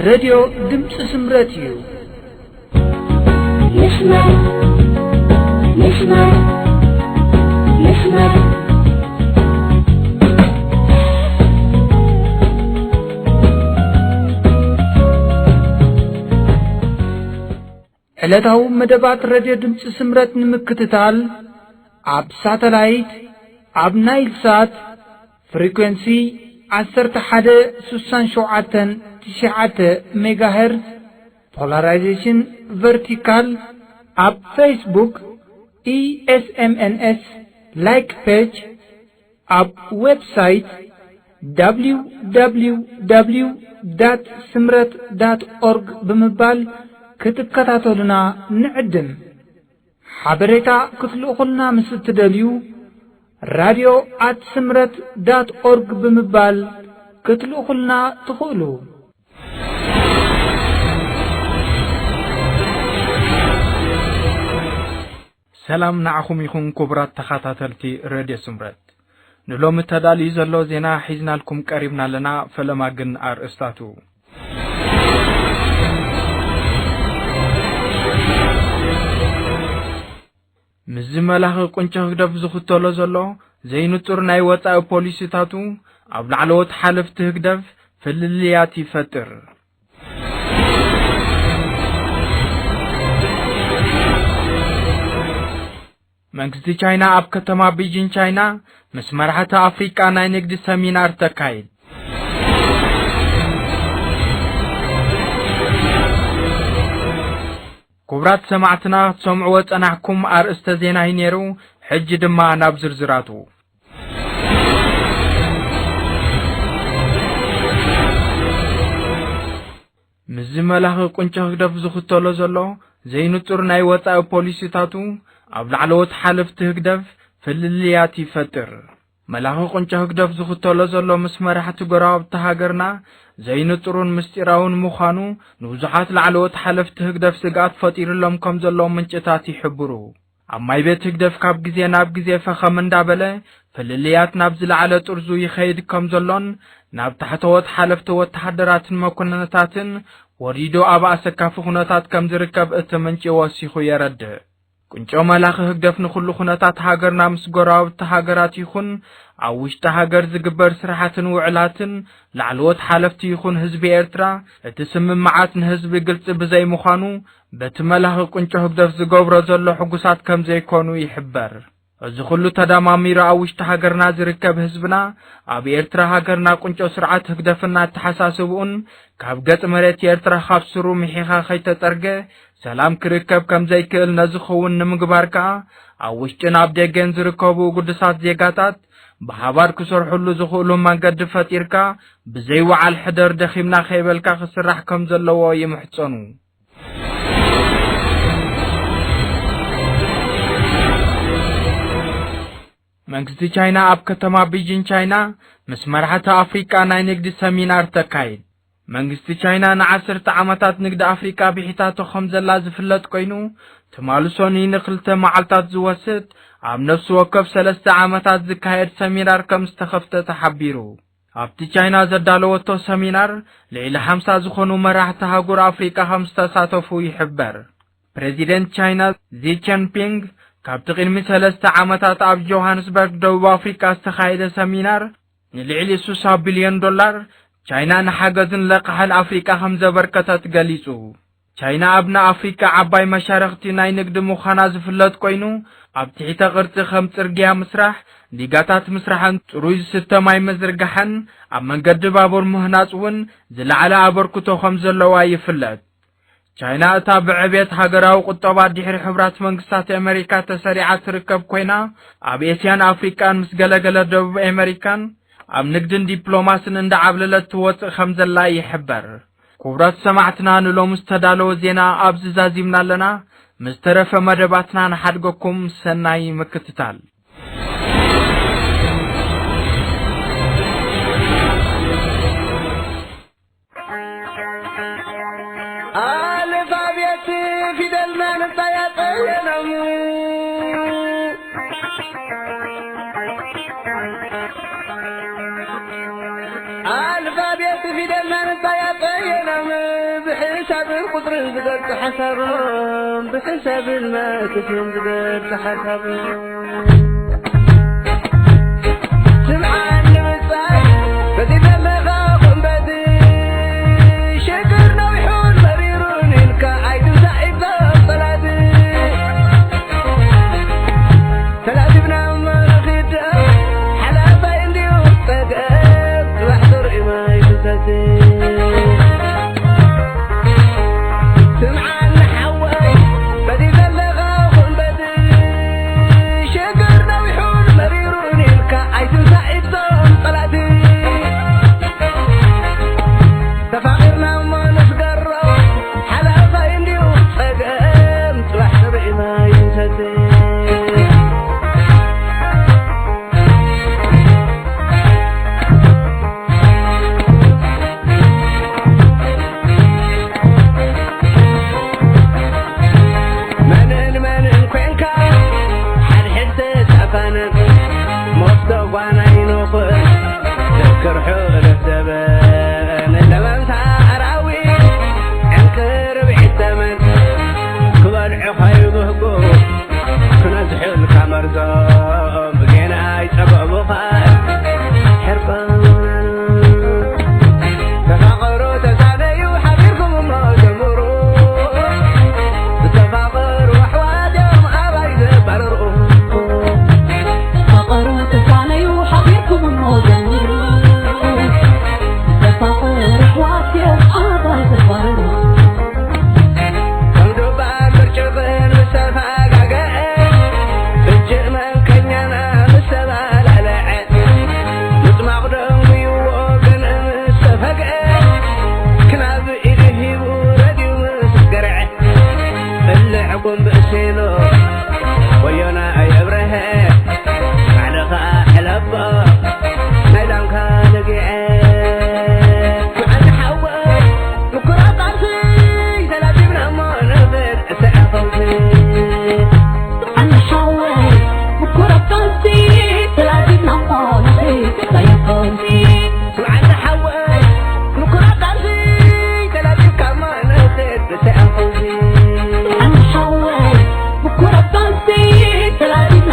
راديو دمس سمراتيو مسمار ዕለታው መደባት ረድዮ ድምጽ ስምረት ንምክትታል ኣብ ሳተላይት ኣብ ናይል ሳት ፍሪኩዌንሲ 1167 ሜጋሄርዝ ፖላራይዜሽን ቨርቲካል ኣብ ፌስቡክ ESMNS ላይክ ፔጅ ኣብ ዌብሳይት www.simret.org ብምባል ክትከታተሉና ንዕድም ሓበሬታ ክትልእኹልና ምስ እትደልዩ radio@simret.org ብምባል ክትልእኹልና ትኽእሉ። ሰላም ንዓኹም ይኹን ክቡራት ተኸታተልቲ ሬድዮ ስምረት ንሎሚ ተዳልዩ ዘሎ ዜና ሒዝናልኩም ቀሪብና ኣለና። ፈለማ ግን ኣርእስታቱ ምዝ መላኽ ቁንጮ ህግደፍ ዝኽተሎ ዘሎ ዘይንጡር ናይ ወፃኢ ፖሊሲታቱ ኣብ ላዕለዎት ሓለፍቲ ህግደፍ ፍልልያት ይፈጥር። መንግስቲ ቻይና ኣብ ከተማ ቤጂንግ ቻይና ምስ መራሕቲ ኣፍሪቃ ናይ ንግዲ ሰሚናር ተካይድ። ክቡራት ሰማዕትና ሰምዑ ወጸናሕኩም ኣርእስተ ዜና ይነሩ። ሕጂ ድማ ናብ ዝርዝራቱ ምዝ መላኽ ቁንጮ ህግደፍ ዝኽተሎ ዘሎ ዘይንጡር ናይ ወፃኢ ፖሊሲታቱ ኣብ ላዕለዎት ሓለፍቲ ህግደፍ ፍልልያት ይፈጥር። መላኽ ቁንጮ ህግደፍ ዝኽተሎ ዘሎ ምስ መራሕቲ ጎረባብቲ ሃገርና ዘይንጡርን ምስጢራውን ምዃኑ ንብዙሓት ላዕለዎት ሓለፍቲ ህግደፍ ስጋት ፈጢሩሎም ከም ዘሎ ምንጭታት ይሕብሩ። ኣብ ማይ ቤት ህግደፍ ካብ ግዜ ናብ ግዜ ፈኸም እንዳበለ ፍልልያት ናብ ዝለዓለ ጥርዙ ይኸይድ ከም ዘሎን ናብ ታሕተዎት ሓለፍቲ ወተሃደራትን መኮንነታትን ወሪዶ ኣብ ኣሰካፊ ኩነታት ከም ዝርከብ እቲ ምንጭ ወሲኹ የረድእ። ቁንጮ መላኽ ህግደፍ ንኹሉ ኩነታት ሃገርና ምስ ጎረባብቲ ሃገራት ይኹን ኣብ ውሽጢ ሃገር ዝግበር ስራሕትን ውዕላትን ላዕለዎት ሓለፍቲ ይኹን ህዝቢ ኤርትራ እቲ ስምምዓት ንህዝቢ ግልጽ ብዘይ ምዃኑ በቲ መላኽ ቁንጮ ህግደፍ ዝገብሮ ዘሎ ሕጉሳት ከም ዘይኮኑ ይሕበር። እዚ ኩሉ ተዳማሚሩ ኣብ ውሽጢ ሃገርና ዝርከብ ህዝብና ኣብ ኤርትራ ሃገርና ቁንጮ ስርዓት ህግደፍና ተሓሳስቡን ካብ ገጽ መሬት ኤርትራ ካብ ስሩ ምሒኻ ከይተጸርገ ሰላም ክርከብ ከም ዘይክእል ነዝኸውን ንምግባር ከዓ ኣብ ውሽጥን ኣብ ደገን ዝርከቡ ጉዱሳት ዜጋታት ብሓባር ክሰርሑሉ ዝኽእሉ መንገዲ ፈጢርካ ብዘይወዓል ሕደር ደኺምና ከይበልካ ክስራሕ ከም ዘለዎ ይምሕጸኑ። መንግስቲ ቻይና ኣብ ከተማ ቤጂንግ ቻይና ምስ መራሕቲ ኣፍሪቃ ናይ ንግዲ ሰሚናር ተካይድ። መንግስቲ ቻይና ን10 ዓመታት ንግዲ ኣፍሪቃ ብሒታቶ ከም ዘላ ዝፍለጥ ኮይኑ ተማልሶኒ ንክልተ መዓልታት ዝወስድ ኣብ ነፍሲ ወከፍ 3 ዓመታት ዝካየድ ሰሚናር ከም ዝተኸፍተ ተሓቢሩ። ኣብቲ ቻይና ዘዳለወቶ ሰሚናር ልዕሊ 50 ዝኾኑ መራሕቲ ሃገር ኣፍሪቃ ከም ዝተሳተፉ ይሕበር። ፕሬዚደንት ቻይና ዚ ጂንፒንግ ካብቲ ቅድሚ 3 ዓመታት ኣብ ጆሃንስበርግ ደቡብ ኣፍሪቃ ዝተኻየደ ሰሚናር ንልዕሊ $60 ቢልዮን ቻይና ንሓገዝን ለቃሕን ኣፍሪቃ ከም ዘበርከተት ገሊጹ። ቻይና ኣብና ኣፍሪቃ ዓባይ መሻርክቲ ናይ ንግዲ ምዃና ዝፍለጥ ኮይኑ ኣብ ትሕተ ቅርጺ ከም ጽርግያ ምስራሕ፣ ሊጋታት ምስራሕን ጥሩይ ዝስተ ማይ ምዝርጋሕን ኣብ መንገዲ ባቡር ምህናጽ እውን ዝለዓለ ኣበርክቶ ከም ዘለዋ ይፍለጥ። ቻይና እታ ብዕብየት ሃገራዊ ቁጠባ ድሕሪ ሕብራት መንግስታት ኣሜሪካ ተሰሪዓ ትርከብ ኮይና ኣብ ኤስያን ኣፍሪቃን ምስ ገለገለ ደቡብ ኣሜሪካን ኣብ ንግድን ዲፕሎማስን እንዳዓብለለት ትወፅእ ከም ዘላ ይሕበር። ክቡራት ሰማዕትና ንሎሚ ዝተዳለወ ዜና ኣብዚ ዛዚምና ኣለና። ምስ ተረፈ መደባትና ንሓድገኩም ሰናይ ምክትታል። አልፋቤት ፊደል መንጣያጠ የነሙ አልፋቤት ፊደል መንጣያጠ የነሙ قلت حسب بحساب الماء تفهم قلت حسب سمعان نمساي بدي بلغا قنبدي شكرنا ويحون مريرون الكا عيد زعيد صلاتي ثلاثي بنا مرخيد حلافة اندي وفقب واحضر إماي تساتي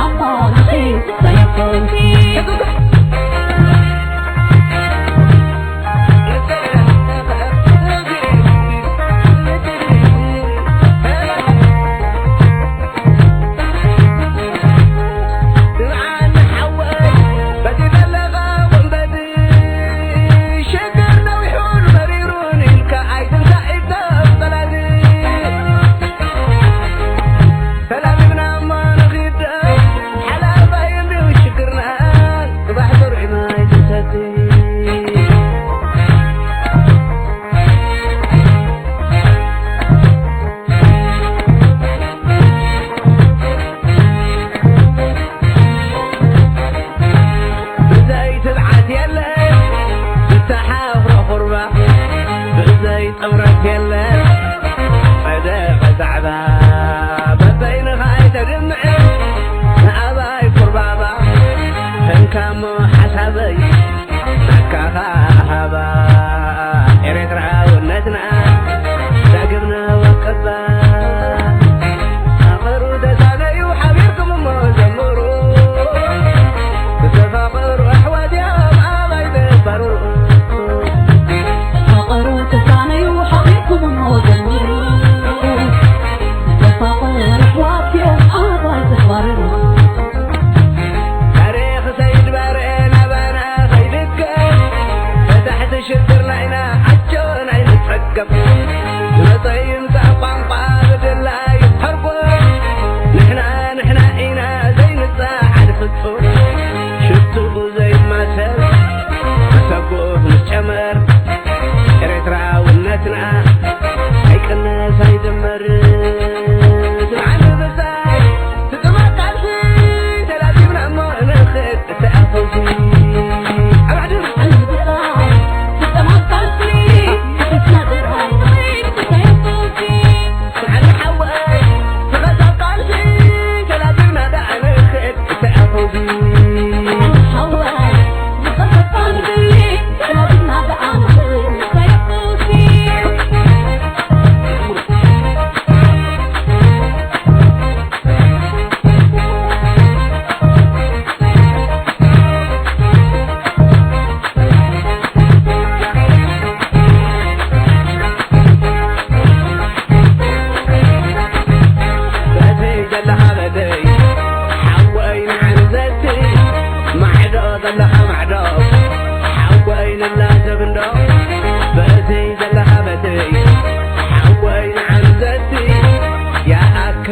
I'm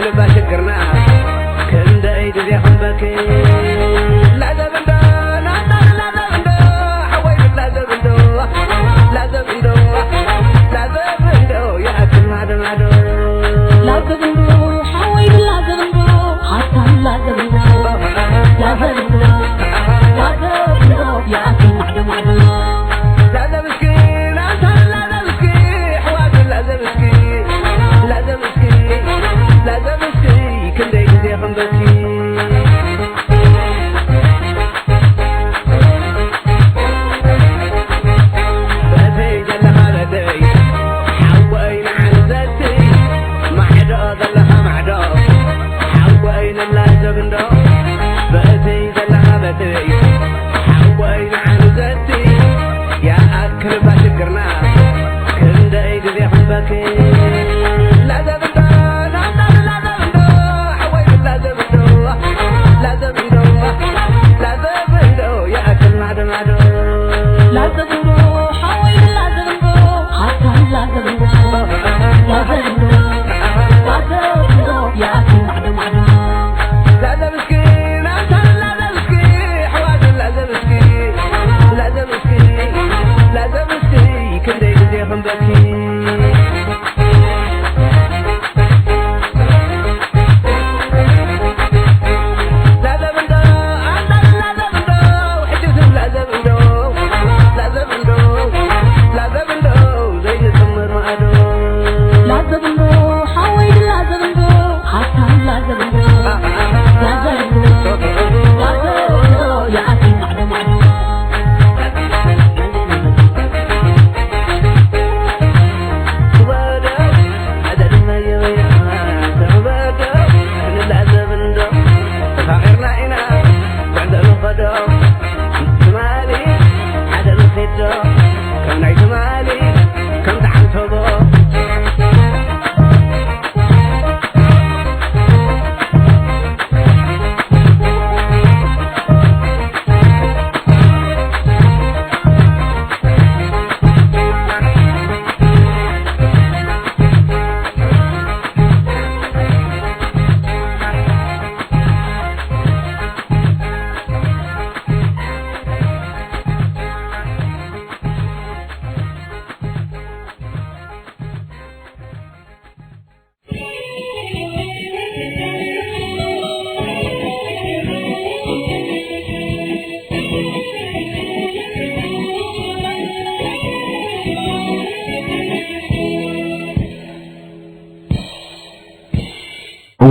يأكل باشقرنا كندا يدري حبك لا زبندو لا زبندو حوي لا زبندو لا زبندو لا زبندو يأكل معدو لا زبندو حوي لا زبندو حتى لا زبندو لا زبندو لا زبندو يأكل معدو لا زبسكي لا زبسكي حواد لا زبسكي لا زبسكي لا زبسكي كندا يدري حبك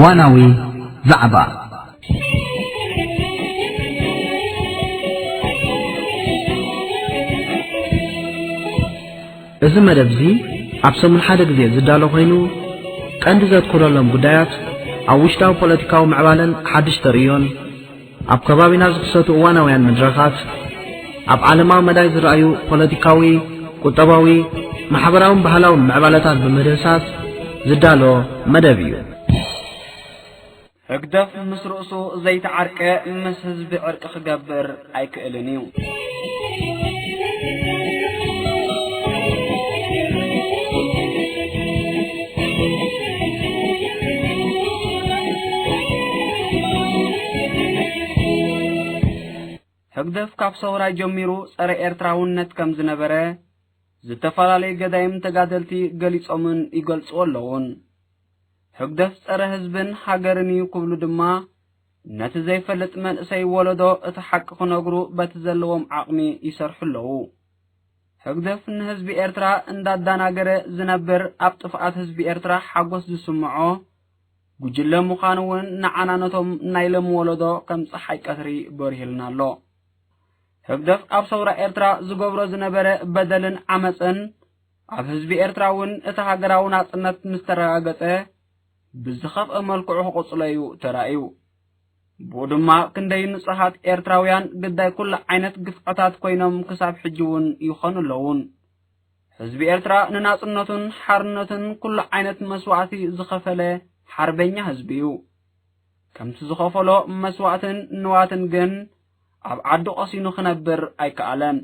ዋናዊ ዛዕባ እዚ መደብዚ ኣብ ሰሙን ሓደ ግዜ ዝዳሎ ኮይኑ ቀንዲ ዘትኩረሎም ጉዳያት ኣብ ውሽጣዊ ፖለቲካዊ ምዕባለን ሓድሽ ተርእዮን ኣብ ከባቢና ዝክሰቱ እዋናውያን መድረኻት ኣብ ዓለማዊ መዳይ ዝረኣዩ ፖለቲካዊ ቁጠባዊ ማሕበራውን ባህላውን ምዕባለታት ብምድህሳስ ዝዳሎ መደብ እዩ هقدف مسرقصو زيت عركة مس حزب عرق خجبر أيكلنيو هقدف كابصورا جميرو سر إرتراون نت كم زنبرة زتفعلي قدايم تقادلتي قليس أمن يقلص ولون هقدف سر حزبن حجرني قبل دما نت زي فلت من سي ولدو اتحقق نغرو بتزلوم عقمي يسرح له هقدف ان حزب إرترا انداد داناغر زنبر ابطفات حزب إرترا حقوس زسمعو ጉጅለ ሙኻንውን ንዓናነቶም ናይለም ወለዶ ከም ፀሓይ ቀትሪ በርሂልና ኣሎ ህግደፍ ኣብ ሰውራ ኤርትራ ዝገብሮ ዝነበረ በደልን ዓመፅን ኣብ ህዝቢ ኤርትራውን እቲ ሃገራዊ ናጽነት ምስተረጋገፀ ብዝኸፍአ መልክዑ ክቕፅለዩ ተራእዩ ብድማ ክንደይ ንጹሃት ኤርትራውያን ግዳይ ኩሉ ዓይነት ግፍዓታት ኮይኖም ክሳብ ሕጂውን ይኾኑ ኣለውን ህዝቢ ኤርትራ ንናጽነቱን ሓርነቱን ኩሉ ዓይነት መስዋዕቲ ዝኸፈለ حربينيا هزبيو كم تزخفلو مسواتن نواتن جن أب عدو قصينو خنبر أي كألن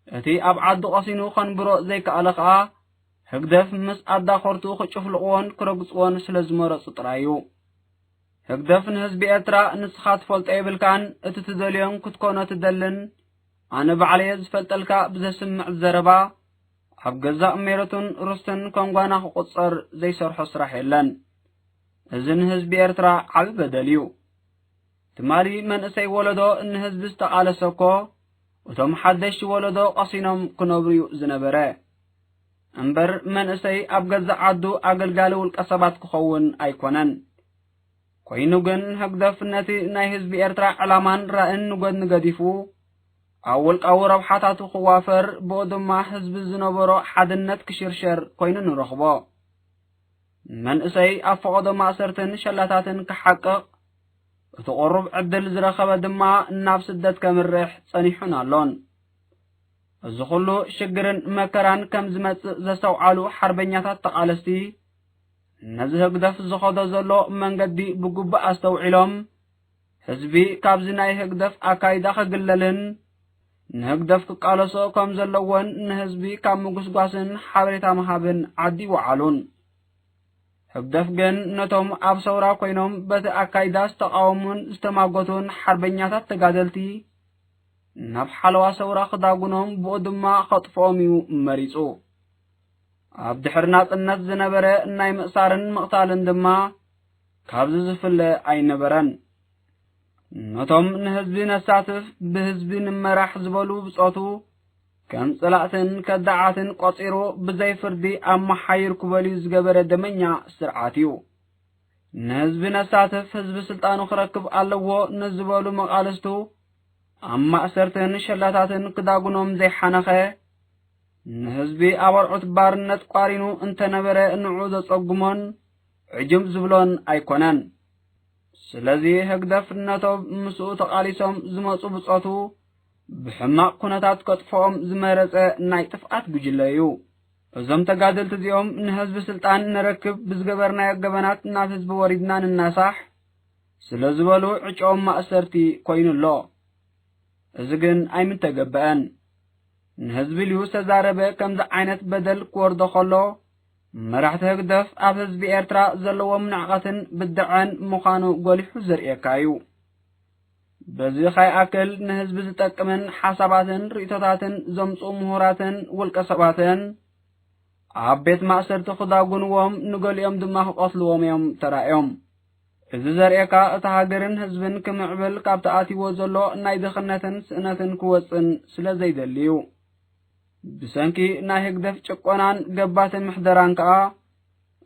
أتي أب عدو قصينو خنبرو زي كألقا ህግደፍ ምስ ኣዳኸርቱ ክጭፍልቅዎን ክረግፅዎን ስለ ዝመረፁ ጥራዩ ህግደፍ ንህዝቢ ኤርትራ ንስኻ ትፈልጦ የብልካን እቲ ትደልዮም ክትኮኖ ትደልን ኣነ ባዕለየ ዝፈልጠልካ ብዘስምዕ ዘረባ ኣብ ገዛእ ሜረቱን ርስትን ኮንጓና ክቁፀር ዘይሰርሖ ስራሕ የለን እዚ ንህዝቢ ኤርትራ ዓብ በደል እዩ ትማሊ መንእሰይ ወለዶ ንህዝቢ ዝተቃለሰኮ እቶም ሓደሽቲ ወለዶ ቀሲኖም ክነብሩ ዝነበረ እምበር መንእሰይ ኣብ ገዛእ ዓዱ ኣገልጋሊ ውልቀ ሰባት ክኸውን ኣይኮነን ኮይኑ ግን ህግደፍ ነቲ ናይ ህዝቢ ኤርትራ ዕላማን ራእን ንጎድኒ ገዲፉ ኣብ ውልቃዊ ረብሓታቱ ክዋፈር ብኡ ድማ ህዝቢ ዝነበሮ ሓድነት ክሽርሸር ኮይኑ ንረኽቦ መንእሰይ ኣብ ፈቐዶ ማእሰርትን ሸላታትን ክሓቅቕ እቲ ቁሩብ ዕድል ዝረኸበ ድማ ናብ ስደት ከምርሕ ጸኒሑን ኣሎን እዚ ኩሉ ሽግርን መከራን ከም ዝመጽእ ዘስተውዓሉ ሓርበኛታት ተቃለስቲ ነዚ ህግደፍ ዝኸዶ ዘሎ መንገዲ ብግቡእ ኣስተውዒሎም ህዝቢ ካብዚ ናይ ህግደፍ ኣካይዳ ክግለልን ንህግደፍ ክቃለሶ ከም ዘለዎን ንህዝቢ ካብ ምጉስጓስን ሓበሬታ ምሃብን ዓዲ ይወዓሉን ህግደፍ ግን ነቶም ኣብ ሰውራ ኮይኖም በቲ ኣካይዳ ዝተቃወሙን ዝተማጎቱን ሓርበኛታት ተጋደልቲ ናብ ሓለዋ ሰውራ ክዳጉኖም ብኡ ድማ ከጥፍኦም እዩ መሪፁ ኣብ ድሕሪ ናጽነት ዝነበረ ናይ ምእሳርን ምቕታልን ድማ ካብዚ ዝፍለ ኣይነበረን ነቶም ንህዝቢ ነሳትፍ ብህዝቢ ንመራሕ ዝበሉ ብጾቱ ከም ጽላእትን ከዳዓትን ቆፂሩ ብዘይ ፍርዲ ኣብ መሓይር ክበልዩ ዝገበረ ደመኛ ስርዓት እዩ ንህዝቢ ነሳትፍ ህዝቢ ስልጣኑ ክረክብ ኣለዎ ንዝበሉ መቃለስቱ ኣብ ማእሰርትን ሸላታትን ክዳጉኖም ዘይሓነኸ ንህዝቢ ኣበርዑት ባርነት ቋሪኑ እንተነበረ ንዑ ዘጸጉሞን ዕጅም ዝብሎን ኣይኮነን ስለዚ ህግደፍ ነቶም ምስኡ ተቃሊሶም ዝመፁ ብጾቱ ብሕማቅ ኩነታት ከጥፍኦም ዝመረፀ ናይ ጥፍኣት ጉጅለ እዩ እዞም ተጋደልቲ እዚኦም ንህዝቢ ስልጣን ንረክብ ብዝገበርናዮ ገበናት ናብ ህዝቢ ወሪድና ንናሳሕ ስለ ዝበሉ ዕጮኦም ማእሰርቲ ኮይኑሎ እዚ ግን ኣይምተገበአን ንህዝቢ ልዩ ዝተዛረበ ከምዚ ዓይነት በደል ክወርዶ ከሎ መራሕቲ ህግደፍ ኣብ ህዝቢ ኤርትራ ዘለዎም ንዕቐትን ብድዐን ምዃኑ ጎሊሑ ዘርእየካ እዩ በዚ ኸይኣክል ንህዝቢ ዝጠቅምን ሓሳባትን ርእቶታትን ዘምፅኡ ምሁራትን ውልቀ ሰባትን ኣብ ቤት ማእሰርቲ ክዳጉንዎም ንገሊኦም ድማ ክቆስልዎም እዮም ተራእዮም እዚ ዘርእየካ እቲ ሃገርን ህዝብን ክምዕብል ካብ ተኣትይዎ ዘሎ ናይ ድኽነትን ስእነትን ክወፅን ስለ ዘይደልዩ ብሰንኪ ናይ ህግደፍ ጭቆናን ገባትን ምሕደራን ከዓ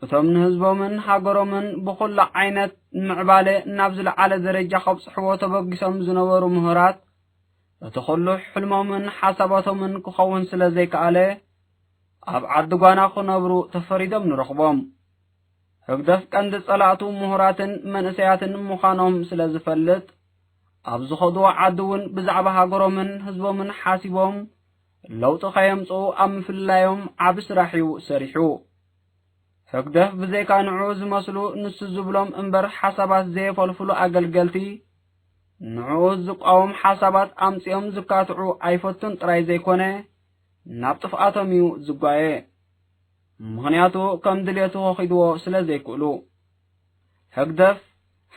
እቶም ንህዝቦምን ሃገሮምን ብኩሉ ዓይነት ምዕባለ ናብ ዝለዓለ ደረጃ ከብፅሕዎ ተበጊሶም ዝነበሩ ምሁራት እቲ ኩሉ ሕልሞምን ሓሳባቶምን ክኸውን ስለ ዘይከኣለ ኣብ ዓዲ ጓና ክነብሩ ተፈሪዶም ንረኽቦም ህግደፍ ቀንዲ ጸላእቱ ምሁራትን መንእሰያትን ምዃኖም ስለ ዝፈልጥ ኣብ ዝኸድዎ ዓዲ እውን ብዛዕባ ሃገሮምን ህዝቦምን ሓሲቦም ለውጢ ከየምፅኡ ኣብ ምፍላዮም ዓብ ስራሕ እዩ ሰሪሑ ህግደፍ ብዘይካ ንዑ ዝመስሉ ንሱ ዝብሎም እምበር ሓሳባት ዘየፈልፍሉ ኣገልገልቲ ንዑ ዝቃወም ሓሳባት ኣምፂኦም ዝካትዑ ኣይፈቱን ጥራይ ዘይኮነ ናብ ጥፍኣቶም እዩ ዝጓየ ምኽንያቱ ከም ድልየቱ ከኺድዎ ስለ ዘይክእሉ ህግደፍ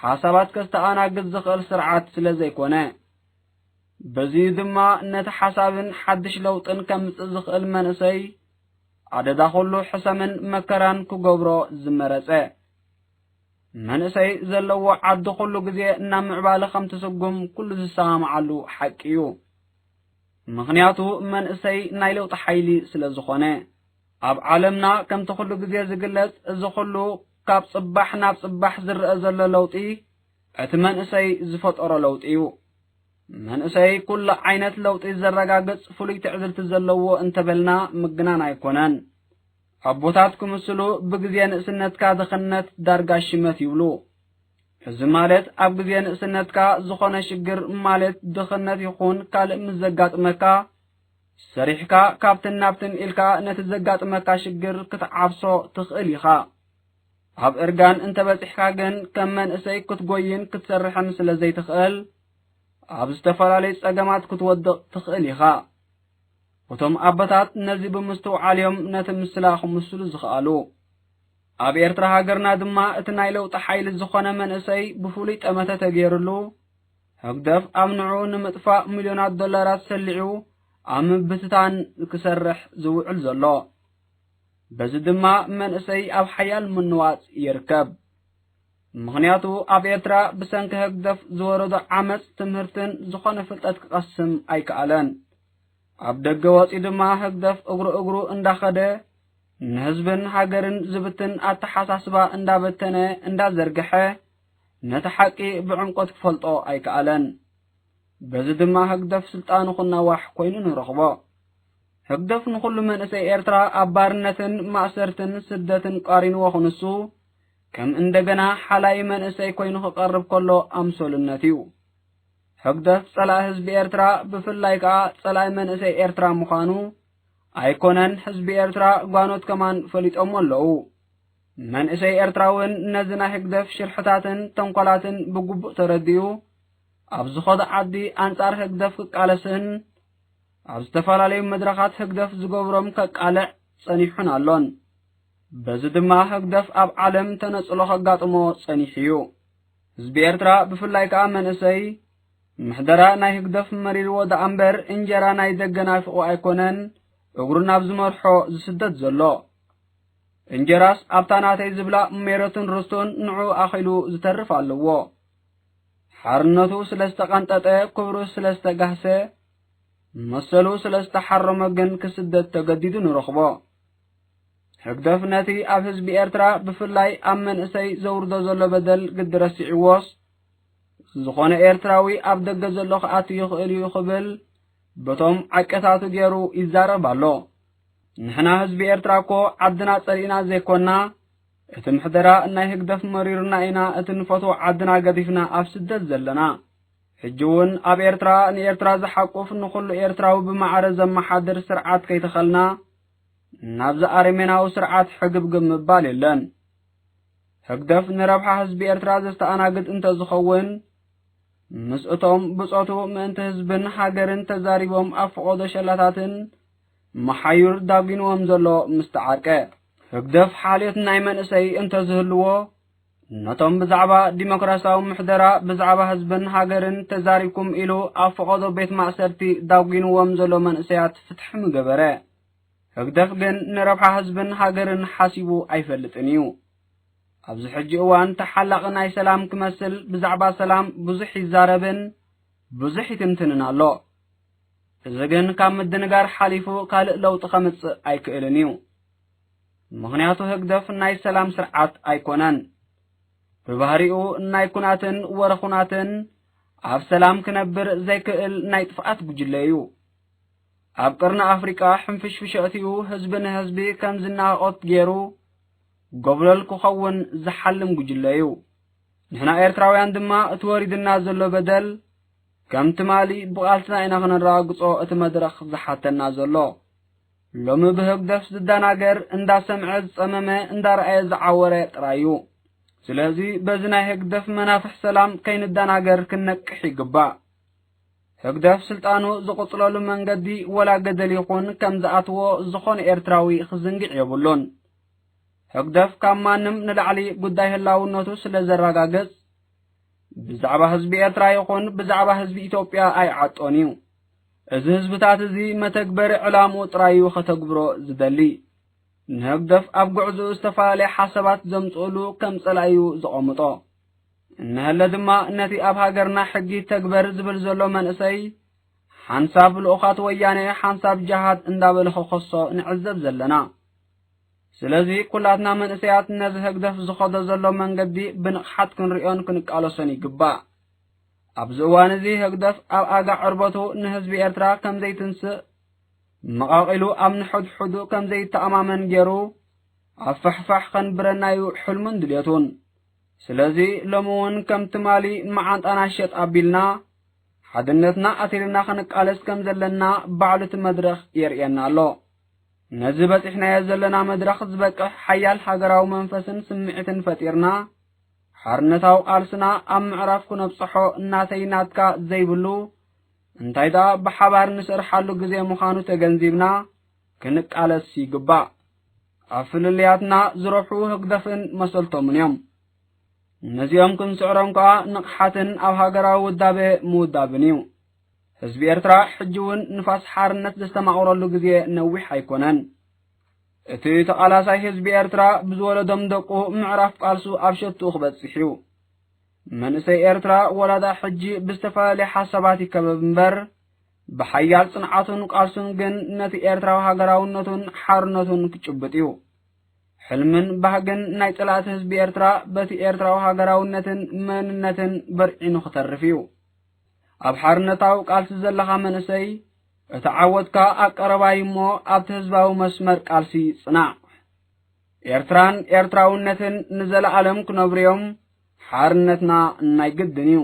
ሓሳባት ከስተኣናግድ ዝኽእል ስርዓት ስለ ዘይኮነ በዚ ድማ ነቲ ሓሳብን ሓድሽ ለውጥን ከምፅእ ዝኽእል መንእሰይ ኣደዳ ኩሉ ሕሰምን መከራን ክገብሮ ዝመረፀ መንእሰይ ዘለዎ ዓዲ ኩሉ ግዜ ናብ ምዕባለ ከም ትስጉም ኩሉ ዝሰማምዓሉ ሓቂ እዩ ምኽንያቱ መንእሰይ ናይ ለውጢ ሓይሊ ስለ ዝኾነ ኣብ ዓለምና ከምቲ ኩሉ ግዜ ዝግለጽ እዚ ኩሉ ካብ ጽባሕ ናብ ጽባሕ ዝረአ ዘሎ ለውጢ እቲ መንእሰይ ዝፈጠሮ ለውጢ እዩ መንእሰይ ኩሉ ዓይነት ለውጢ ዘረጋግጽ ፍሉይ ትዕዝልቲ ዘለዎ እንተበልና ምግናን ኣይኮነን ኣቦታት ክምስሉ ብግዜ ንእስነትካ ድኽነት ዳርጋ ሽመት ይብሉ እዚ ማለት ኣብ ግዜ ንእስነትካ ዝኾነ ሽግር ማለት ድኽነት ይኹን ካልእ ምስ ዘጋጥመካ ሰሪሕካ ካብትን ናብትን ኢልካ ነቲ ዘጋጥመካ ሽግር ክትዓብሶ ትኽእል ኢኻ ኣብ እርጋን እንተበፂሕካ ግን ከም መንእሰይ ክትጎይን ክትሰርሕን ስለ ዘይትኽእል ኣብ ዝተፈላለዩ ጸገማት ክትወድቕ ትኽእል ኢኻ እቶም ኣባታት ነዚ ብምስተውዓልዮም ነቲ ምስላኽ ምስሉ ዝኽኣሉ ኣብ ኤርትራ ሃገርና ድማ እቲ ናይ ለውጢ ሓይሊ ዝኾነ መንእሰይ ብፍሉይ ጠመተ ተገይሩሉ ህግደፍ ኣብ ንዑ ንምጥፋእ ሚልዮናት ዶላራት ሰሊዑ ኣብ ምብትታን ክሰርሕ ዝውዕል ዘሎ በዚ ድማ መንእሰይ ኣብ ሓያል ምንዋፅ ይርከብ ምኽንያቱ ኣብ ኤርትራ ብሰንኪ ህግደፍ ዝወረዶ ዓመፅ ትምህርትን ዝኾነ ፍልጠት ክቐስም ኣይከኣለን ኣብ ደገ ወፂ ድማ ህግደፍ እግሩ እንዳኸደ ንህዝብን ሃገርን ዝብትን ኣተሓሳስባ እንዳበተነ እንዳዘርግሐ ነቲ ሓቂ ብዕምቆት ክፈልጦ ኣይከኣለን በዚ ድማ ህግደፍ ስልጣኑ ክናዋሕ ኮይኑ ንረኽቦ ህግደፍ ንኹሉ መንእሰይ ኤርትራ ኣብ ባርነትን ማእሰርትን ስደትን ቃሪንዎ ክንሱ ከም እንደገና ሓላይ መንእሰይ ኮይኑ ክቐርብ ከሎ ኣምሰልነት እዩ ህግደፍ ጸላኢ ህዝቢ ኤርትራ ብፍላይ ከዓ ጸላኢ መንእሰይ ኤርትራ ምዃኑ ኣይኮነን ህዝቢ ኤርትራ ጓኖት ከማን ፈሊጦም ኣለዉ መንእሰይ ኤርትራውን ነዚ ናይ ህግደፍ ሽርሕታትን ተንኰላትን ብግቡእ ተረዲኡ ኣብ ዝኸደ ዓዲ ኣንጻር ህግደፍ ክቃለስን ኣብ ዝተፈላለዩ መድረኻት ህግደፍ ዝገብሮም ከቃልዕ ጸኒሑን ኣሎን በዚ ድማ ህግደፍ ኣብ ዓለም ተነጽሎ ከጋጥሞ ጸኒሕ እዩ ህዝቢ ኤርትራ ብፍላይ ከዓ መንእሰይ ምሕደራ ናይ ህግደፍ መሪርዎ ዳ እምበር እንጀራ ናይ ደገናፍቑ ኣይኮነን እግሩ ናብ ዝመርሖ ዝስደት ዘሎ እንጀራስ ኣብታ ናተይ ዝብላ ሜረቱን ርስቱን ንዑ ኣኺሉ ዝተርፍ ኣለዎ ሓርነቱ ስለዝተቐንጠጠ ክብሩ ስለዝተጋህሰ መሰሉ ስለዝተሓረመ ግን ክስደት ተገዲዱ ንረኽቦ ህግደፍ ነቲ ኣብ ህዝቢ ኤርትራ ብፍላይ ኣብ መንእሰይ ዘውርዶ ዘሎ በደል ግዲ ረሲዕዎስ ዝኾነ ኤርትራዊ ኣብ ደገ ዘሎ ክኣቱ ይኽእል እዩ ክብል በቶም ዓቀታቱ ገይሩ ይዛረብ ኣሎ ንሕና ህዝቢ ኤርትራ እኮ ዓድና ጸሊእና ዘይኮና እቲ ምሕደራ ናይ ህግደፍ መሪርና ኢና እቲ ንፈትዎ ዓድና ገዲፍና ኣብ ስደት ዘለና ሕጂ እውን ኣብ ኤርትራ ንኤርትራ ዝሓቁፍ ንኹሉ ኤርትራዊ ብማዕረ ዘመሓድር ስርዓት ከይተኸልና ናብዚ ኣርሜናዊ ስርዓት ሕግብግብ ምባል የለን ህግደፍ ንረብሓ ህዝቢ ኤርትራ ዘስተኣናግድ እንተዝኸውን ምስ እቶም ብጾቱ ምእንቲ ህዝብን ሃገርን ተዛሪቦም ኣብ ፍቆዶ ሸላታትን መሓዩር ዳጊንዎም ዘሎ ምስተዓርቀ ህግደፍ ሓልዮት ናይ መንእሰይ እንተዝህልዎ ነቶም ብዛዕባ ዲሞክራሲያዊ ምሕደራ ብዛዕባ ህዝብን ሃገርን ተዛሪብኩም ኢሉ ኣብ ፍቆዶ ቤት ማእሰርቲ ዳጊንዎም ዘሎ መንእሰያት ፍትሒ ምገበረ ህግደፍ ግን ንረብሓ ህዝብን ሃገርን ሓሲቡ ኣይፈልጥን እዩ ኣብዚ ሕጂ እዋን ተሓላቕ ናይ ሰላም ክመስል ብዛዕባ ሰላም ብዙሕ ይዛረብን ብዙሕ ይትንትንን ኣሎ እዚ ግን ካብ ምድንጋር ሓሊፉ ካልእ ለውጢ ከምጽእ ኣይክእልን እዩ ምኽንያቱ ህግደፍ ናይ ሰላም ስርዓት ኣይኮነን ብባህሪኡ ናይ ኩናትን ወረኹናትን ኣብ ሰላም ክነብር ዘይክእል ናይ ጥፍኣት ጉጅለ እዩ ኣብ ቅርኒ ኣፍሪቃ ሕንፍሽፍሸእትኡ ህዝቢ ንህዝቢ ከም ዝናቐቆት ገይሩ ጎብለል ክኸውን ዝሓልም ጉጅለ እዩ ንሕና ኤርትራውያን ድማ እቲ ወሪድና ዘሎ በደል ከም ትማሊ ብቓልትና ኢና ክነረጋግጾ እቲ መድረኽ ዝሓተና ዘሎ ሎሚ ብህግደፍ ዝደናገር እንዳሰምዐ ዝጸመመ እንዳረአየ ዝዓወረ ጥራይ እዩ ስለዚ በዚ ናይ ህግደፍ መናፍሕ ሰላም ከይንደናገር ክንነቅሕ ይግባእ ህግደፍ ስልጣኑ ዝቕጽለሉ መንገዲ ወላ ገደል ይኹን ከም ዝኣትዎ ዝኾነ ኤርትራዊ ክዝንግዕ የብሉን ህግደፍ ካብ ማንም ንላዕሊ ጉዳይ ህላውነቱ ስለ ዘረጋገጽ ብዛዕባ ህዝቢ ኤርትራ ይኹን ብዛዕባ ህዝቢ ኢትዮጵያ ኣይዓጦን እዩ እዚ ህዝብታት እዚ መተግበሪ ዕላምኡ ጥራዩ ከተግብሮ ዝደሊ ንህግደፍ ኣብ ጉዕዙኡ ዝተፈላለየ ሓሳባት ዘምጽእሉ ከም ጸላዩ ዘቐምጦ እንህለ ድማ ነቲ ኣብ ሃገርና ሕጊ ተግበር ዝብል ዘሎ መንእሰይ ሓንሳብ ልኡኻት ወያነ ሓንሳብ ጃሃድ እንዳበለ ክኸሶ ንዕዘብ ዘለና ስለዚ ኩላትና መንእሰያት ነዚ ህግደፍ ዝኸዶ ዘሎ መንገዲ ብንቕሓት ክንሪኦን ክንቃለሶን ይግባእ ኣብዚ እዋን እዚ ህግደፍ ኣብ ኣጋዕ ዕርበቱ ንህዝቢ ኤርትራ ከም ዘይትንስእ መቓቒሉ ኣብ ንሑድሑዱ ከም ዘይተኣማመን ገይሩ ኣብ ፋሕፋሕ ከንብረናዩ ሕልሙን ድልየቱን ስለዚ ሎሚ እውን ከም ትማሊ መዓንጣና ሸጥ ኣቢልና ሓድነትና ኣቲርና ክንቃለስ ከም ዘለና ባዕሉ እቲ መድረኽ የርእየና ኣሎ ነዚ በፂሕናዮ ዘለና መድረኽ ዝበቅሕ ሓያል ሃገራዊ መንፈስን ስምዒትን ፈጢርና ሓርነታዊ ቃልስና ኣብ ምዕራፍ ክነብፅሖ እናተይ ናትካ ዘይብሉ እንታይዳ በሐባር ንሰርሓሉ ግዜ ምዃኑ ተገንዚብና ክንቃለስ ይግባእ ኣፍልልያትና ዝረብሑ ህግደፍን መሰልቶምን እዮም እነዚኦም ክንስዕሮም ከዓ ንቕሓትን ኣብ ሃገራዊ ውዳበ ምውዳብን እዩ ህዝቢ ኤርትራ ሕጂ እውን ንፋስ ሓርነት ዘስተማቕረሉ ግዜ ነዊሕ ኣይኮነን እቲ ተቓላሳይ ህዝቢ ኤርትራ ብዝወለዶም ደቁ ምዕራፍ ቃልሱ ኣብ ሸትኡ ክበፅሕ እዩ መንእሰይ ኤርትራ ወላዳ ሕጂ ብዝተፈላለየ ሓሳባት ይከበብ እምበር ብሓያል ጽንዓቱን ቃልሱን ግን ነቲ ኤርትራዊ ሃገራውነቱን ሓርነቱን ክጭብጥ እዩ ሕልምን ባህግን ናይ ጽላት ህዝቢ ኤርትራ በቲ ኤርትራዊ ሃገራውነትን መንነትን በርዒኑ ክተርፍ እዩ ኣብ ሓርነታዊ ቃልሲ ዘለኻ መንእሰይ እቲ ዓወትካ ኣቀረባይ እሞ ኣብቲ ህዝባዊ መስመር ቃልሲ ጽናዕ ኤርትራን ኤርትራውነትን ንዘለዓለም ክነብሩ እዮም ሓርነትና ናይ ግድን እዩ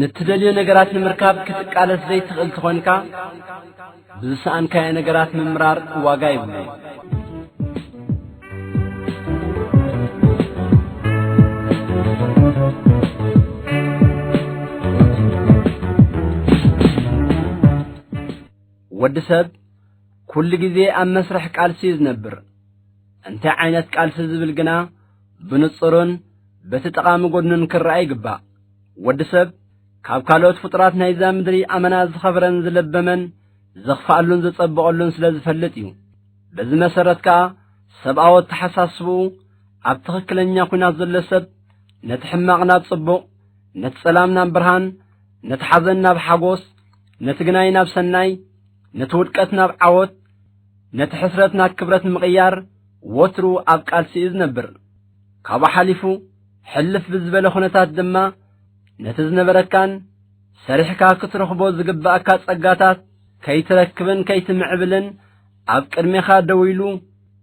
نتدليو نجارات المركب كتقالت زي تغل تخونكا بزسان كاي نجارات ممرار واقاي بلو ودسب كل جزء أم مسرح قالسيز نبر أنت عينت قالسيز بالجنا بنصرن بتتقام قدن كرأي جبا ودسب كابكالوت فطرات نيزام مدري أمنا زخفرن زلبمن زخفالون زتصبقلون سلاز فلتيو بز مسرت كا سبعوت تحساسبو أبتخكلن يكون زلسب نتحمقنا تصبق نتسلامنا برهان نتحزننا بحقوس نتجناينا بسناي نتودقتنا بعوت نتحسرتنا كبرت مغيار وترو أبقال سيز نبر كابا حليفو حلف بزبل خونتات دما نتزنبركان سريحكا كترخبو زقباكا صقاتات كي تركبن كي تمعبلن أبقر ميخا دويلو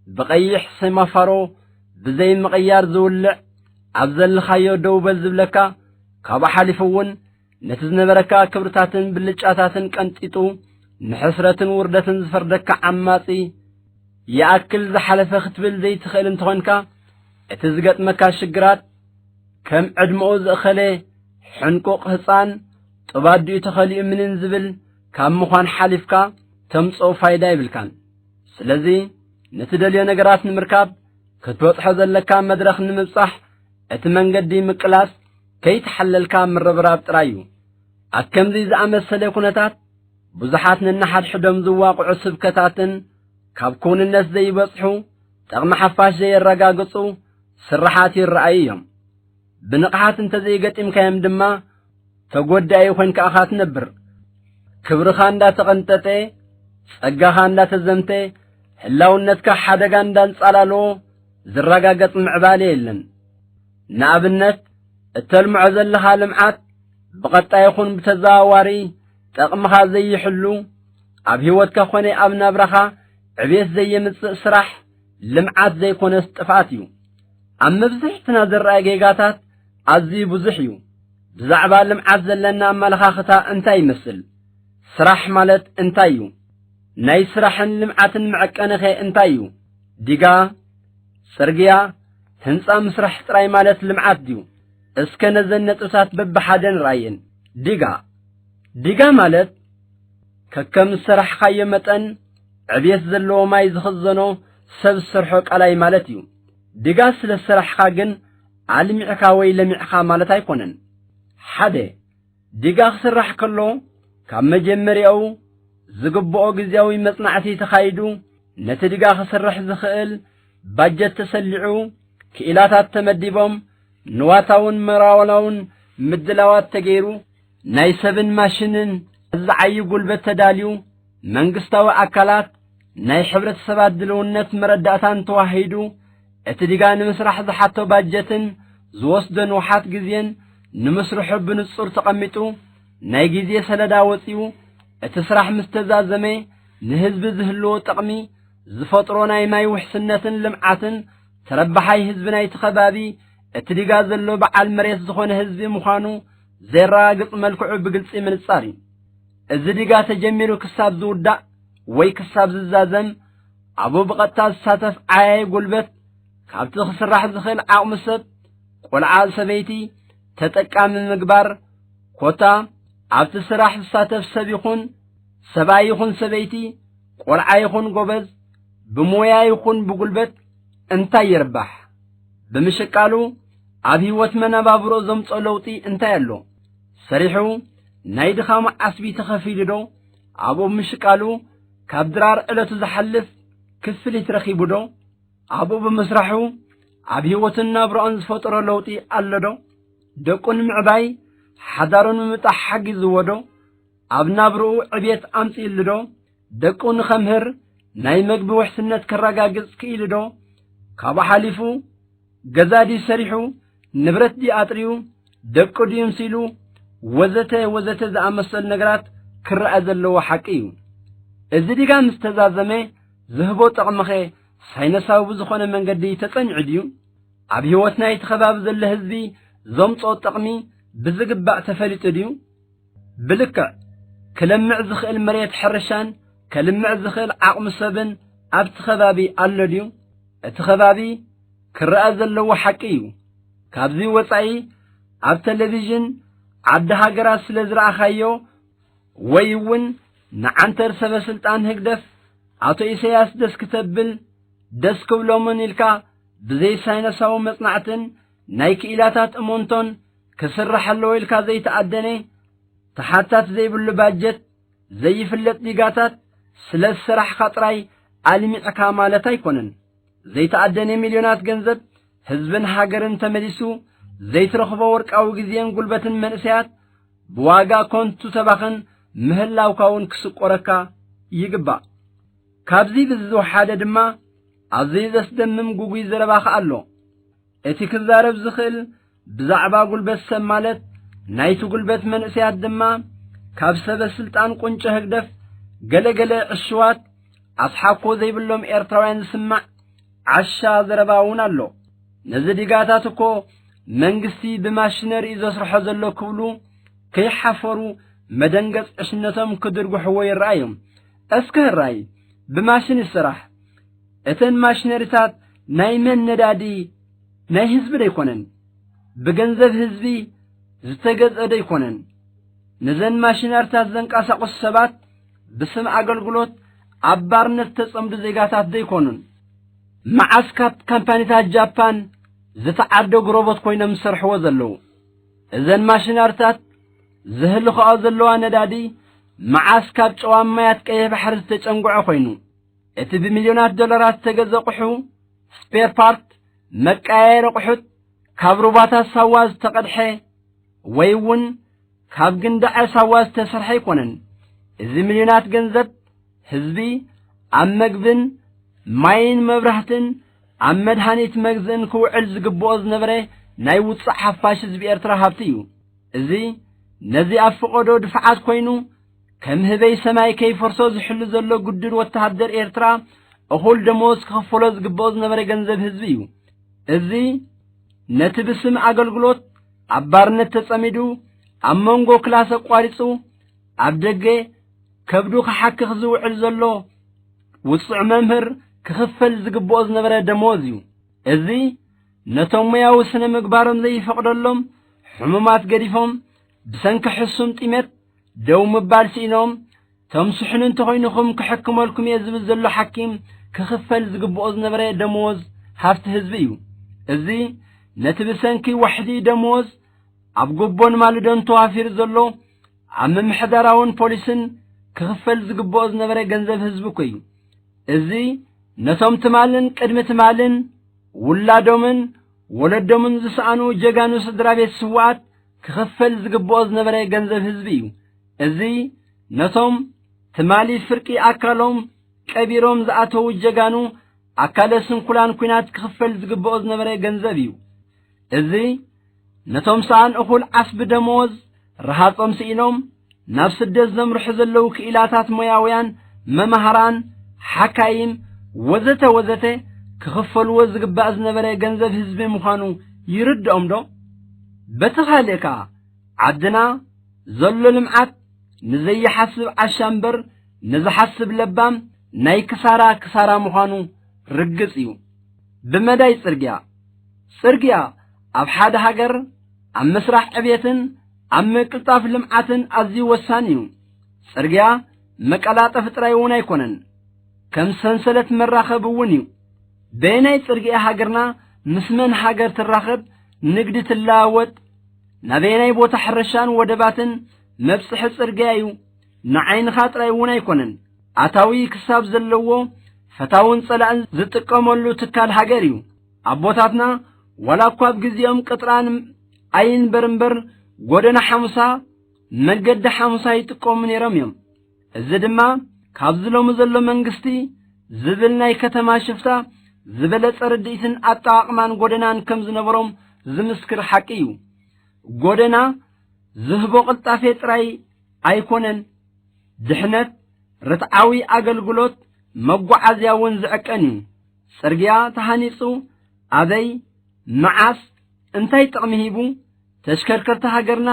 بقيح سيمافارو بزي مغيار زولع أبزل خايو دو بزبلكا كابا حليفوون نتزنبركا كبرتاتن بلجاتاتن كنتيتو نحسرتن وردتن زفردك عماطي يأكل زحلف ختبل زي تخيل انتخونكا اتزقت مكا شقرات كم عدموز اخلي حنقوق هصان طبادو يتخلي من انزبل كم مخان حالفكا تمصو فايدا يبلكان سلزي نتدليو نقرات نمركاب كتبوط حزل لكا مدرخ نمبصح اتمنقدي مقلاس كي تحللكا من ربراب ترايو اكم زي زعمل سليكونتات بزحاتنا النحد حدم زواقع سبكتاتن كابكون الناس زي بصحو تغم حفاش زي الرقاقصو سرحاتي الرأيهم بنقحات انت زي قتم كيم دما تقود ايوهن كأخات نبر كبر خان دا تغنتتي سقا خان دا تزمتي هلاو النتك حدقان دان صلالو زرقاقط معبالي لن نابنت التلمع زلها لمعات بقطع يخون بتزاواري تقمخا زي حلو اب هيوتك خوني اب نبرخا عبيت زي مصء سراح لمعات زي كون استفاتيو ام بزحتنا زراقيقاتات ازي بزحيو بزعبا لمعات زلنا ملخاختا انتاي مسل سراح مالت انتايو ناي سراحن لمعاتن معقنخي انتايو ديقا سرقيا هنصا مسرح تراي مالت لمعات ديو اسكن زنت اسات ببحادن راين ديقا مالت ككم سرح خاي متن عبيت زلو ماي زخزنو سب سرحو قلاي مالتيو ديقا سل سرح خاجن علمعكا وي لمعكا مالت ايكونن حده ديقا سرح كلو كم مجمريو زقبو غزياوي مصنعتي تخايدو نتديقا سرح زخيل باجت تسلعو كإلاتات تمديبهم نواتاون مراولون مدلاوات تغيرو ناي سبن ماشينن زعي قلبت تداليو منقستاو أكالات ناي حبرت سبات دلونت مرداتان توحيدو اتدقان مسرح زحاتو باجتن زوصدن وحات قزين نمسرح بنصر تقمتو ناي قزي سلدا وطيو اتسرح مستزازمي نهزب زهلو تقمي زفطرو ناي ماي وحسنتن لمعاتن تربحاي هزبناي تخبابي اتدقا زلو بعال مريس زخون هزبي مخانو زي راقص ملكعو بقلصي من الصاري الزدقا تجميرو كساب زودا وي كساب زازم ابو بقطاز ساتف عاي قلبت كابتو خسراح زخيل عاقمست قلعال سبيتي تتقا من مقبار كوتا عبت سراح ساتف سبيخون سبايخون سبيتي قلعايخون قبز بمويايخون بقلبت انتا يربح بمشكالو عبي واتمنا بابرو زمت لوطي انتا يلو سريحو نايد خام عصبي تخفيدو ابو مشكالو كابدرار الاتو زحلف كسفلي ترخيبو دو ابو بمسرحو عبي واتنا بران زفطر لوطي اللدو دقون معباي حدارون ممتا حق زودو ابنا برو عبيت امسي اللدو دقون خمهر ناي مقب وحسنت كراقاقز كيلدو كابا حاليفو جزادي سريحو نبرت دي آتريو دقو دي يمسيلو وزته ذا أمسل نقرات كرأ ذلو حقيو إذا كان مستزازمي زهبو تقمخي ساينساو بزخون من قدي تتنعديو عبيوتنا يتخباب ذل هزبي زمطو تقمي بزقباء تفلت ديو بلكع كلمع زخل مريت حرشان كلمع زخل عقم سبن أبت خبابي اللديو اتخبابي كرأز اللو حكيو كابزي وصعي أب تلفزيون عبد هاجراس لزرع خيو ويون نعنتر سبا سلطان هكدف عطو إسياس دسك تبل دسك بلومن إلكا بزي ساينساو مصنعتن نايك إلاتات أمونتون كسرح اللو إلكا زي تقدني تحاتات زي باللباجت زي فلت ليقاتات سلس سرح خطراي عالمي أكامالتا يكونن زي تقدني مليونات جنزب هزبن هاجرن تمديسو زي ترخبا ورق أو جزيان قلبتن منسيات بواقا كونتو تباخن مهلاو كاون كسوق وركا يقبا كابزي بزو حادة دما عزيز اسدمم قوقي زرباخ ألو اتي كذارب زخل بزعبا قلبت سمالت نايتو قلبت منسيات دما كابسة بسلطان قنچه هكدف قلق عشوات أصحابكو زي بلوم إرتراوين سمع عشا زرباون ألو نزدي قاتاتكو منقسي بماشنر إذا سرحو زلو كولو كي حفرو مدنقص اشنتم كدرقو حوي الرأيهم اسكه الرأي بماشن السرح اتن ماشنرتات نايمن ندادي ناي حزب ديكونن بگنزب حزبي زتگز ديكونن نزن ماشنرتات زنقاسقو السبات بسم አገልግሎት አባርነት ተጸምዱ ዜጋታት ደይኮኑን ማዓስካት ካምፓኒታት ጃፓን ዝተዓርደው ግሮቦት ኮይኖም ሰርሕዎ ዘለው እዘን ማሽናርታት ዝህልኸኦ ዘለዋ ነዳዲ ማዓስካት ጨዋማያት ቀይ ባሕር ዝተጨንጉዐ ኮይኑ እቲ ብሚልዮናት ዶላራት ተገዘቁሑ ስፔር ፓርት መቃየር ቁሑት ካብ ሩባታት ሳዋዝ ተቀድሐ ወይውን ካብ ግንዳዕ ሳዋዝ ተሰርሐ ይኮነን እዚ ሚልዮናት ገንዘብ ህዝቢ ኣብ መግብን ማይን መብራህትን ኣብ መድሃኒት መግዝእን ክውዕል ዝግብኦ ዝነበረ ናይ ውፅእ ሓፋሽ ህዝቢ ኤርትራ ሃብቲ እዩ እዚ ነዚ ኣብ ፍቆዶ ድፍዓት ኮይኑ ከም ህበይ ሰማይ ከይፈርሶ ዝሕሉ ዘሎ ጉድር ወተሃደር ኤርትራ እኹል ደሞዝ ክኸፈሎ ዝግብኦ ዝነበረ ገንዘብ ህዝቢ እዩ እዚ ነቲ ብስም ኣገልግሎት ኣብ ባርነት ተጸሚዱ ኣብ መንጎ ክላስ ኣቋሪጹ ኣብ ደገ ከብዱ ክሓክኽ ዝውዕል ዘሎ ውፅዕ መምህር ክኽፈል ዝግብኦ ዝነበረ ደሞዝ እዩ እዚ ነቶም ሙያዊ ስነ ምግባሮም ዘይፈቅደሎም ሕሙማት ገዲፎም ብሰንኪ ሕሱም ጢመት ደው ምባል ሲኢኖም ቶም ስሕን እንተኾይንኹም ክሕክመልኩም እየ ዝብል ዘሎ ሓኪም ክኽፈል ዝግብኦ ዝነበረ ደሞዝ ሃብቲ ህዝቢ እዩ እዚ ነቲ ብሰንኪ ዋሕዲ ደሞዝ ኣብ ጎቦን ማልዶን ተዋፊር ዘሎ ኣብ ምምሕዳራውን ፖሊስን ክኽፈል ዝግብኦ ዝነበረ ገንዘብ ህዝቢ እዩ እዚ ነቶም ትማልን ቅድሚ ትማልን ውላዶምን ወለዶምን ዝሰኣኑ ጀጋኑ ስድራ ቤት ስዋዓት ክኽፈል ዝግብኦ ዝነበረ ገንዘብ ህዝቢ እዩ እዚ ነቶም ትማሊ ፍርቂ ኣካሎም ቀቢሮም ዝኣተው ጀጋኑ ኣካለ ስንኩላን ኩናት ክኽፈል ዝግብኦ ዝነበረ ገንዘብ እዩ እዚ ነቶም ሰኣን እኹል ዓስቢ ደሞዝ ረሃጾም ሲኢኖም ናብ ስደት ዘምርሑ ዘለው ክኢላታት ሞያውያን መማህራን ሓካይም ወዘተ ወዘተ ክኽፈልዎ ዝግባእ ዝነበረ ገንዘብ ህዝቢ ምዃኑ ይርድኦም ዶ በተኻልእካ ዓድና ዘሎ ልምዓት ንዘይሓስብ ዓሻምበር ንዝሓስብ ለባም ናይ ክሳራ ምዃኑ ርግጽ እዩ ብመዳይ ጽርግያ ኣብ ሓደ ሃገር ኣብ መስራሕ ዕብየትን ኣብ ምቅልጣፍ ልምዓትን ኣዝዩ ወሳኒ እዩ ጽርግያ መቀላጠፍ ጥራይ እውን ኣይኮነን ከም ሰንሰለት መራኸብ እውን እዩ በይናይ ጽርግያ ሃገርና ምስመን ሃገር ትራኸብ ንግዲ ትለዋወጥ ናበይናይ ቦታ ሕርሻን ወደባትን መብጽሒ ጽርግያ እዩ ንዓይንኻ ጥራይ እውን ኣይኮነን ኣታዊ ክሳብ ዘለዎ ፈታውን ጸላእን ዝጥቀመሉ ትካል ሃገር እዩ ኣቦታትና ወላ እኳ ኣብ ጊዜኦም ቅጥራን ኣይን በርንበር ጎደና ሓሙሳ መገዲ ሓሙሳ ይጥቀሙ ነይሮም እዮም እዚ ድማ ካብ ዝሎሙ ዘሎ መንግስቲ ዝብል ናይ ከተማ ሽፍታ ዝበለጸ ርድኢትን ኣጠቓቕማን ጎደናን ከም ዝነበሮም ዝምስክር ሓቂ እዩ ጎደና ዝህቦ ቅልጣፌ ጥራይ ኣይኮነን ድሕነት ርትዓዊ ኣገልግሎት መጓዓዝያ እውን ዝዕቀን እዩ ጽርግያ ተሃኒጹ ኣበይ መዓስ እንታይ ጥቕሚ ሂቡ ተሽከርከርቲ ሃገርና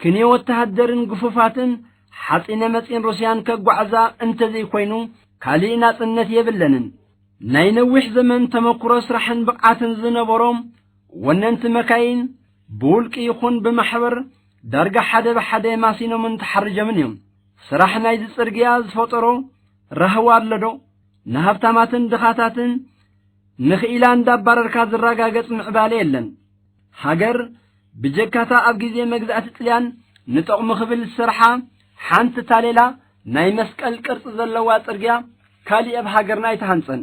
كني وتهدرن قفوفاتن حاطين متين روسيان كغعزا انت زي كوينو كالينا صنت يبلنن ناينوح زمن تمكرو سرحن بقعتن زنبروم وننت مكاين بولك يخون بمحبر درجة حدا بحدا ماسينو من تحرج منهم سرحنا يد صرغيا زفطرو رهوار لدو نهفتاماتن دخاتاتن نخيلان دبرركا زراغاغص معبالي يلن هاجر بجكاتا اب غيزي مغزات طليان نطقم خبل السرحه حانت تاليلا ناي مسقل قرص زلوا صرغيا كالي اب هاجرنا يتحنصن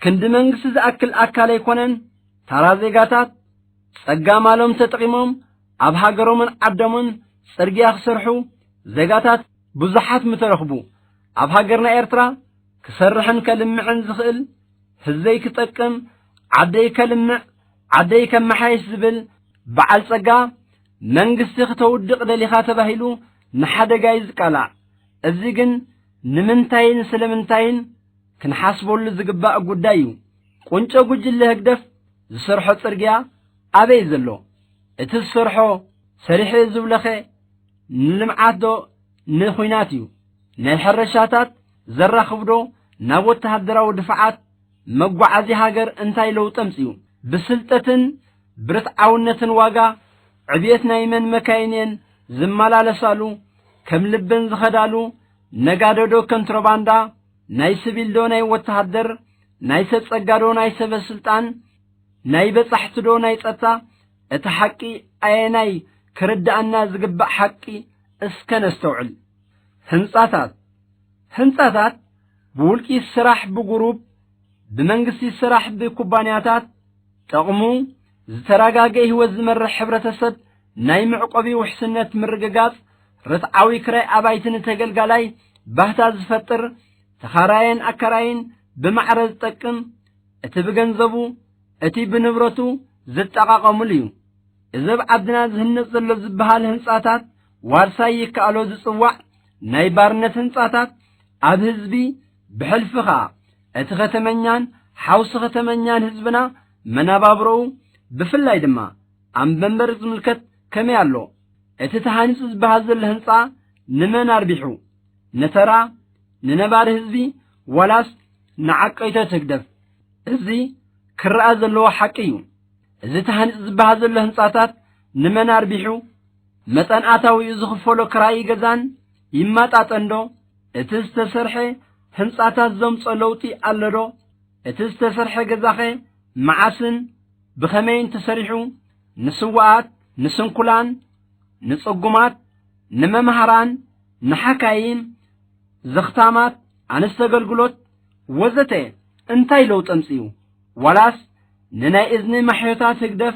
كند منغس زاكل اكال يكونن ترازيغاتات صغا مالهم تطقيمهم اب هاجرومن عدمن صرغيا خسرحو زغاتات بزحات مترخبو اب هاجرنا ايرترا كسرحن كلمعن زخل هزي كطقم عدي كلمع عدي كمحايس زبل بعل صغا منغس ختودق دليخا تباهيلو نحدغا يزقلا ازي گن نمنتاين سلمنتاين كنحاسبول زغبا غدايو قنچو گجل هگدف زسرحو صرغيا ابي زلو اتسرحو سريح زبلخه نلمعاتو نخويناتيو نحرشاتات زرخبدو نابوت تهدراو دفعات مغعازي هاجر انتاي لو طمصيو بسلطتن برت عاونتن واغا عبيتنا يمن مكاينين زمالالسالو كم لبن زخدالو نغاددو كنتروباندا ناي سبيل دو ناي وتهدر ناي سصغادو ناي سبسلطان ناي بصحتدو ناي صتا اتحقي ايناي كردانا زغبا حقي اسكنستوعل هنصاتات بولكي سراح بجروب بمنغسي سراح بكوبانياتات تقمو زتراغاغي هو زمر حبرتسب ناي معقبي وحسنت مرغغاص رتعاوي كراي ابايتن تገልጋላይ ባህታ ዝፈጥር ተኻራየን አከራይን በማዕረዝ ጠቅም እቲ በገንዘቡ እቲ በንብረቱ ዝጠቃቀሙልዩ እዘብ ዓድና ዝህነጽ ዘሎ ዝበሃል ህንጻታት ዋርሳይ ይካሎ ዝጽዋዕ ናይ ባርነት ህንጻታት ኣብ ህዝቢ ብሕልፍኻ እቲ ከተመኛን ሓውስ ከተመኛን ህዝብና መናባብሮው ብፍላይ ድማ ኣንበንበር ዝምልከት ከመይ ኣሎ እቲ ተሃኒጽ ዝበሃል ዘሎ ህንጻ ንመን ኣርቢሑ ነተራ ንነባር ህዝቢ ወላስ ንዓቀይተ ትግደፍ እዚ ክረአ ዘለዎ ሓቂ እዩ እዚ ተሃኒጽ ዝበሃል ዘሎ ህንጻታት ንመን ኣርቢሑ መጠን ኣታዊ ዝኽፈሎ ክራይ ገዛን ይማጣጠንዶ እቲ ዝተሰርሐ ህንጻታት ዘምጸለውቲ ኣለዶ እቲ ዝተሰርሐ ገዛኸ መዓስን ብኸመይን ተሰሪሑ ንስዋዓት ንስንኩላን ንጽጉማት ንመምሃራን ንሐካይም ዘኽታማት ኣንስተገልግሎት ወዘተ እንታይ ለው ጠምጽዩ ወላስ ንናይ እዝኒ ማሕዮታት ህግደፍ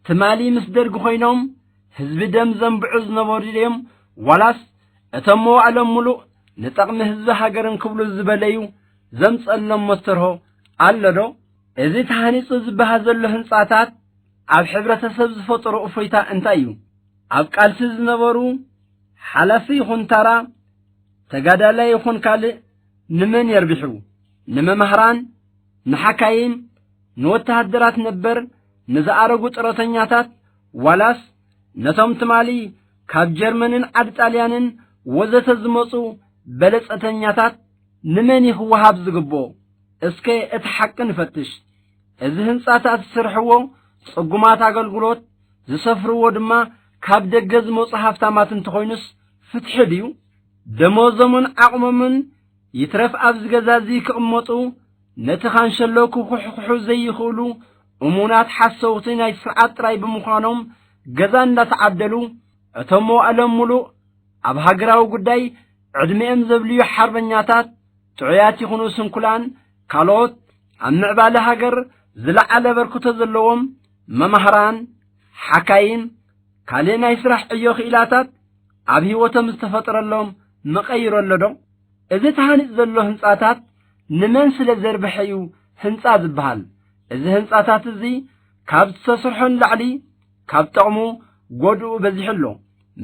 ትማሊ ምስ ደርጊ ኮይኖም ህዝቢ ደም ዘንብዑ ዝነበሩ እዮም ወላስ እቶም መዋዕሎም ሙሉእ ንጠቕሚ ህዝቢ ሃገርን ክብሉ ዝበለዩ ዘምጸሎም መስተርሆ ኣለዶ እዚ ተሃኒጹ ዝበሃል ዘሎ ህንጻታት ኣብ ሕብረተሰብ ዝፈጥሮ እፎይታ እንታይ እዩ ኣብ ቃልሲ ዝነበሩ ሓላፊ ይኹን ተራ ተጋዳላይ ይኹን ካልእ ንመን የርቢሑ ንመምህራን ንሐካይም ንወተሃደራት ነበር ንዝኣረጉ ጥረተኛታት ዋላስ ነቶም ትማሊ ካብ ጀርመንን ዓድ ጣልያንን ወዘተ ዝመጹ በለጸተኛታት ንመን ይኽወሃብ ዝግቦ እስከ እቲ ሓቂ ንፈትሽ እዚ ህንጻታት ዝስርሕዎ ጽጉማት ኣገልግሎት ዝሰፍርዎ ድማ ካብ ደገ ዝመጹ ሃፍታማት እንተኾይኑስ ፍትሒ ድዩ ደሞዞምን ዓቕሞምን ይትረፍ ኣብ ዝገዛዚ ክቕመጡ ነቲ ኻንሸሎ ክኩሕኩሑ ዘይኽእሉ እሙናት ሓሰውቲ ናይ ስርዓት ጥራይ ብምዃኖም ገዛ እንዳተዓደሉ እቶም መዋዕሎም ሙሉእ ኣብ ሃገራዊ ጉዳይ ዕድሜኦም ዘብልዩ ሓርበኛታት ጥዑያት ይኹኑ ስንኩላን ካልኦት ኣብ ምዕባለ ሃገር ዝለዓለ በርክቶ ዘለዎም መምህራን ሓካይም ካልእ ናይ ስራሕ ዕዮ ኽኢላታት ኣብ ህይወቶም ዝተፈጥረሎም መቐይሮ ኣለዶ እዚ ተሃኒጽ ዘሎ ህንጻታት ንመን ስለ ዘርብሐ እዩ ህንጻ ዝበሃል እዚ ህንጻታት እዚ ካብ ዝተሰርሖን ላዕሊ ካብ ጠቕሙ ጎድኡ በዚሕ ኣሎ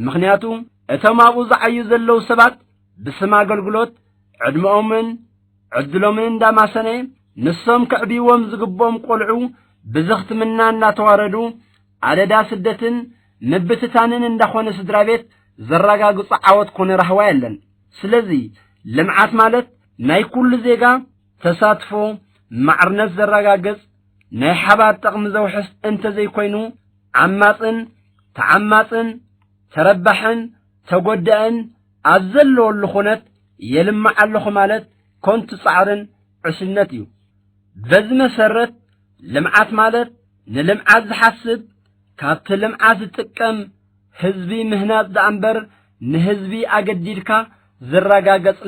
ምኽንያቱ እቶም ኣብኡ ዝዓዩ ዘለዉ ሰባት ብስም ኣገልግሎት ዕድመኦምን ዕድሎምን እንዳማሰነ ንሶም ክዕብይዎም ዝግቦም ቆልዑ ብዝኽትምና እናተዋረዱ ኣደዳ ስደትን ንብትታንን እንዳኾነ ስድራ ቤት ዘረጋግጹ ዓወት ኮነ ረህዋ የለን ስለዚ ልምዓት ማለት ናይ ኩሉ ዜጋ ተሳትፎ ማዕርነት ዘረጋግጽ ናይ ሓባር ጥቕሚ ዘውሕስ እንተ ዘይኮይኑ ዓማጽን ተዓማጽን ተረባሕን ተጎዳእን ኣብ ዘለወሉ ኹነት የልማዕ ኣለኹ ማለት ኮንቱ ጻዕርን ዕስልነት እዩ በዚ መሰረት ልምዓት ማለት ንልምዓት ዝሓስብ ካብቲ ልምዓት ዝጥቀም ህዝቢ ምህናጽ ዳእምበር ንህዝቢ ኣገዲድካ ዝረጋገጽ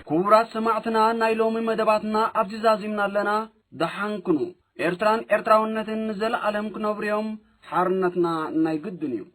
كبرات سمعتنا نايلوم مدباتنا أبتزازمنا لنا دحانكنو إرتراونتن نزل علم كنوبريوم حارنتنا نايقدنيو